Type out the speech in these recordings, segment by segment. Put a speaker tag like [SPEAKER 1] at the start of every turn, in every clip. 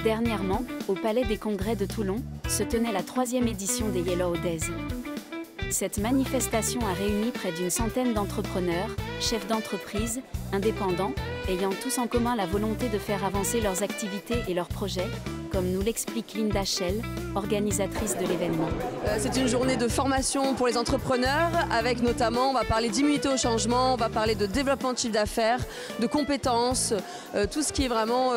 [SPEAKER 1] Dernièrement, au Palais des Congrès de Toulon, se tenait la 3e édition des Yellow Days. Cette manifestation a réuni près d'une centaine d'entrepreneurs, chefs d'entreprise, indépendants, ayant tous en commun la volonté de faire avancer leurs activités et leurs projets, comme nous l'explique Linda Schell, organisatrice de l'événement.
[SPEAKER 2] C'est une journée de formation pour les entrepreneurs, avec notamment, on va parler d'immunité au changement, on va parler de développement de chiffre d'affaires, de compétences, tout ce qui est vraiment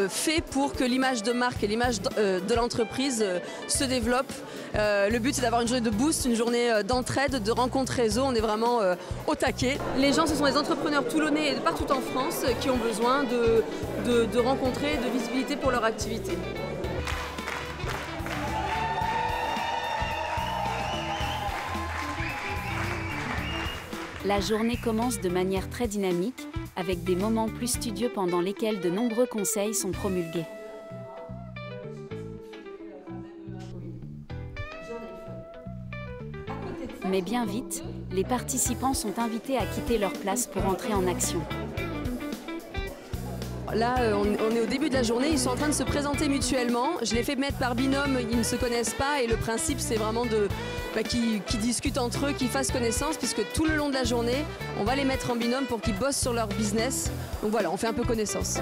[SPEAKER 2] fait pour que l'image de marque et l'image de l'entreprise se développe. Le but, c'est d'avoir une journée de boost, une journée d'entraide, de rencontre réseau. On est vraiment au taquet. Les gens, ce sont des entrepreneurs toulonnais et de partout en France qui ont besoin de rencontrer, de visibilité pour leur activité.
[SPEAKER 1] La journée commence de manière très dynamique, avec des moments plus studieux pendant lesquels de nombreux conseils sont promulgués. Mais bien vite, les participants sont invités à quitter leur place pour entrer en action.
[SPEAKER 2] Là, on est au début de la journée, ils sont en train de se présenter mutuellement. Je les fais mettre par binôme, ils ne se connaissent pas et le principe c'est vraiment qu'ils discutent entre eux, qu'ils fassent connaissance, puisque tout le long de la journée, on va les mettre en binôme pour qu'ils bossent sur leur business. Donc voilà, on fait un peu connaissance.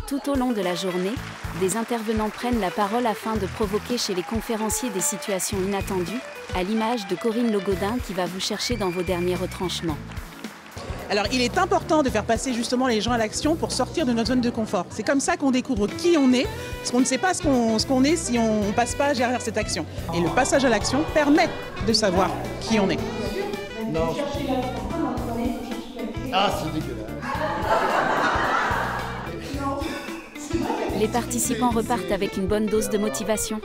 [SPEAKER 1] Tout au long de la journée, des intervenants prennent la parole afin de provoquer chez les conférenciers des situations inattendues, à l'image de Corinne Logodin qui va vous chercher dans vos derniers retranchements.
[SPEAKER 3] Alors il est important de faire passer justement les gens à l'action pour sortir de notre zone de confort. C'est comme ça qu'on découvre qui on est, parce qu'on ne sait pas ce qu'on est si on ne passe pas derrière cette action. Et le passage à l'action permet de savoir qui on est.
[SPEAKER 4] Non. Ah, c'est dégueulasse.
[SPEAKER 1] Les participants repartent avec une bonne dose de motivation.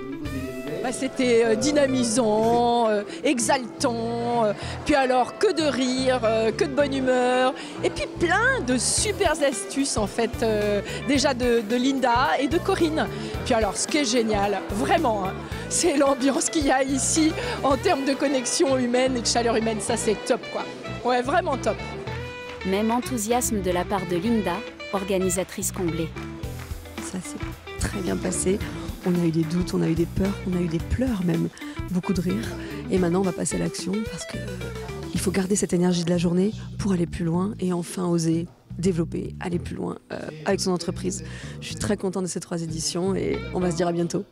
[SPEAKER 5] C'était dynamisant, exaltant, puis alors que de rire, que de bonne humeur, et puis plein de super astuces en fait, déjà de Linda et de Corinne. Puis alors ce qui est génial, vraiment, hein, c'est l'ambiance qu'il y a ici en termes de connexion humaine et de chaleur humaine, ça c'est top quoi. Ouais, vraiment top.
[SPEAKER 1] Même enthousiasme de la part de Linda, organisatrice comblée.
[SPEAKER 2] Ça s'est très bien passé. On a eu des doutes, on a eu des peurs, on a eu des pleurs même, beaucoup de rire. Et maintenant, on va passer à l'action parce qu'il faut garder cette énergie de la journée pour aller plus loin et enfin oser développer, aller plus loin avec son entreprise. Je suis très contente de ces 3 éditions et on va se dire à bientôt.